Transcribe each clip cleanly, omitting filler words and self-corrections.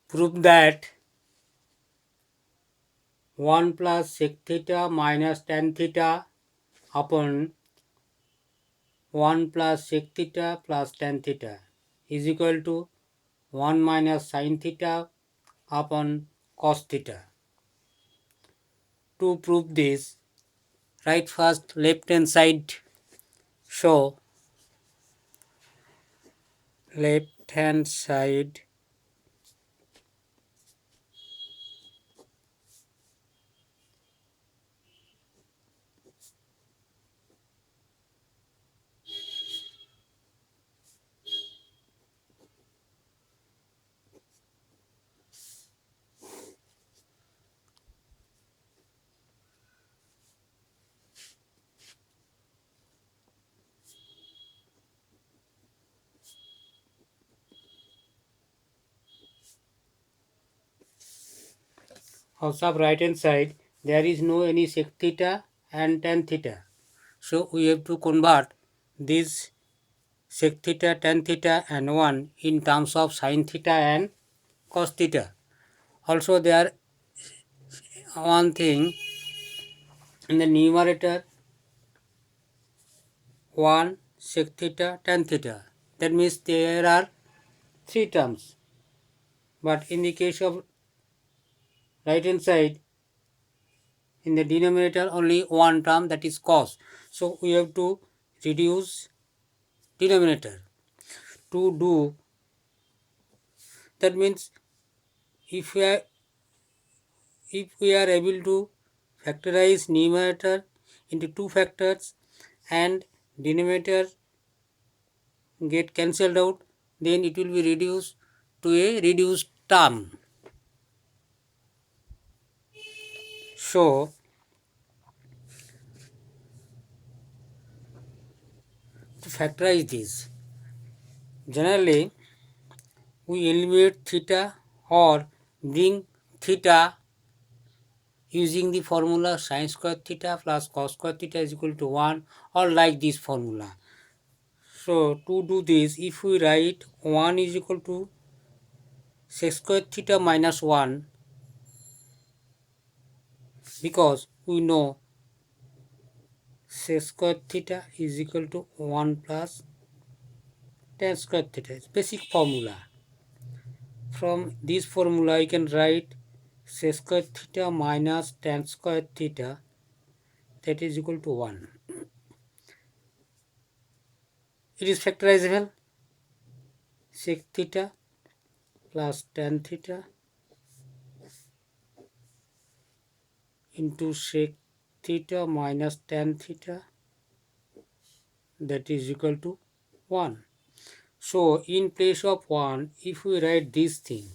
Prove that 1 plus sec theta minus tan theta upon 1 plus sec theta plus tan theta is equal to 1 minus sin theta upon cos theta. To prove this, write first left hand side. So left hand side of sub right hand side, there is no any sec theta and tan theta. So we have to convert this sec theta, tan theta and 1 in terms of sin theta and cos theta. Also there one thing in the numerator 1 sec theta tan theta, that means there are 3 terms, but in the case of right hand side in the denominator only one term, that is cos. So we have to reduce denominator. To do that means if we are able to factorize numerator into 2 factors and denominator get cancelled out, then it will be reduced to a reduced term. So to factorize this, generally we eliminate theta or bring theta using the formula sin square theta plus cos square theta is equal to 1, or like this formula. So to do this, if we write 1 is equal to sec square theta minus 1, because we know sec square theta is equal to 1 plus tan square theta. It's basic formula. From this formula you can write sec square theta minus tan square theta, that is equal to 1. It is factorizable. Sec theta plus tan theta into sec theta minus tan theta, that is equal to 1. So in place of 1, if we write this thing,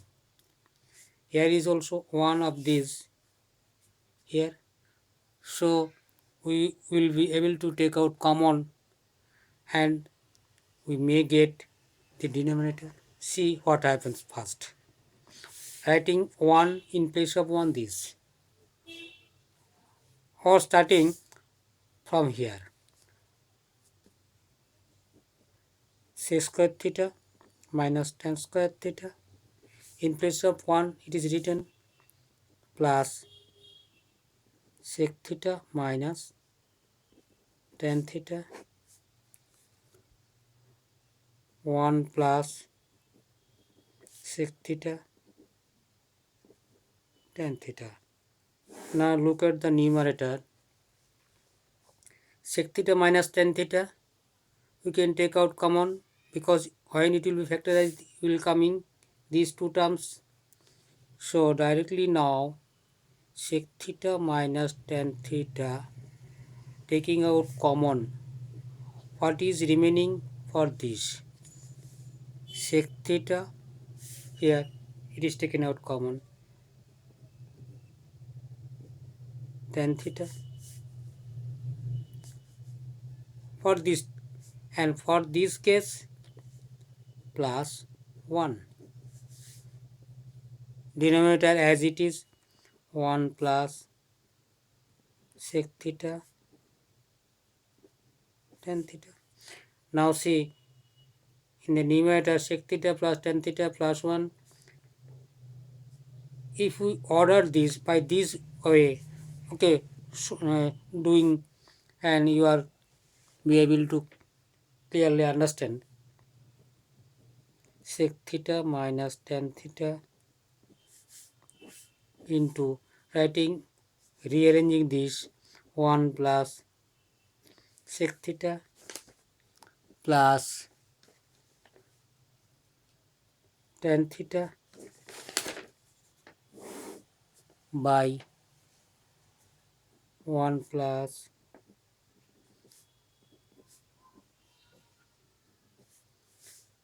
here is also one of these here. So we will be able to take out common and we may get the denominator. See what happens first. Writing 1 in place of 1 this, or starting from here. Sec square theta minus tan square theta. In place of 1 it is written plus sec theta minus tan theta, 1 plus sec theta tan theta. Now look at the numerator. Sec theta minus tan theta, we can take out common, because when it will be factorized it will coming these two terms. So directly now sec theta minus tan theta, taking out common, what is remaining for this? Sec theta, here it is taken out common, tan theta for this, and for this case plus 1. Denominator as it is 1 plus sec theta tan theta. Now see, in the numerator sec theta plus tan theta plus 1, if we order this by this way, okay, so, doing, and you are be able to clearly understand. Sec theta minus tan theta into writing, rearranging this, 1 plus sec theta plus tan theta by 1 plus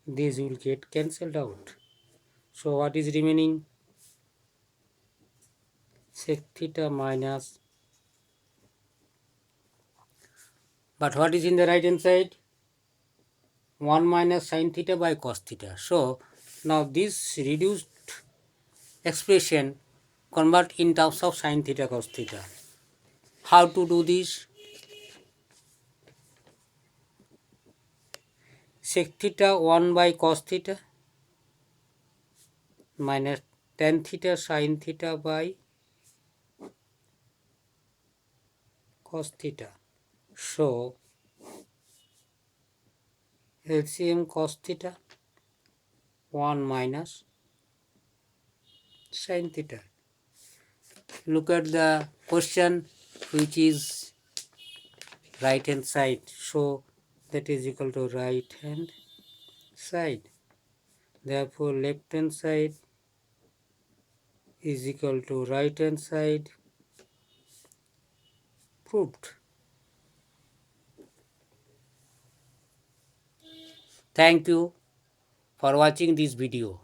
this will get cancelled out. So what is remaining? Sec theta minus, but what is in the right hand side? 1 minus sine theta by cos theta. So now this reduced expression convert in terms of sine theta cos theta. How to do this? Sec theta 1 by cos theta minus tan theta sine theta by cos theta. So LCM cos theta 1 minus sine theta. Look at the question which is right hand side. So that is equal to right hand side. Therefore left hand side is equal to right hand side. Proved. Thank you for watching this video.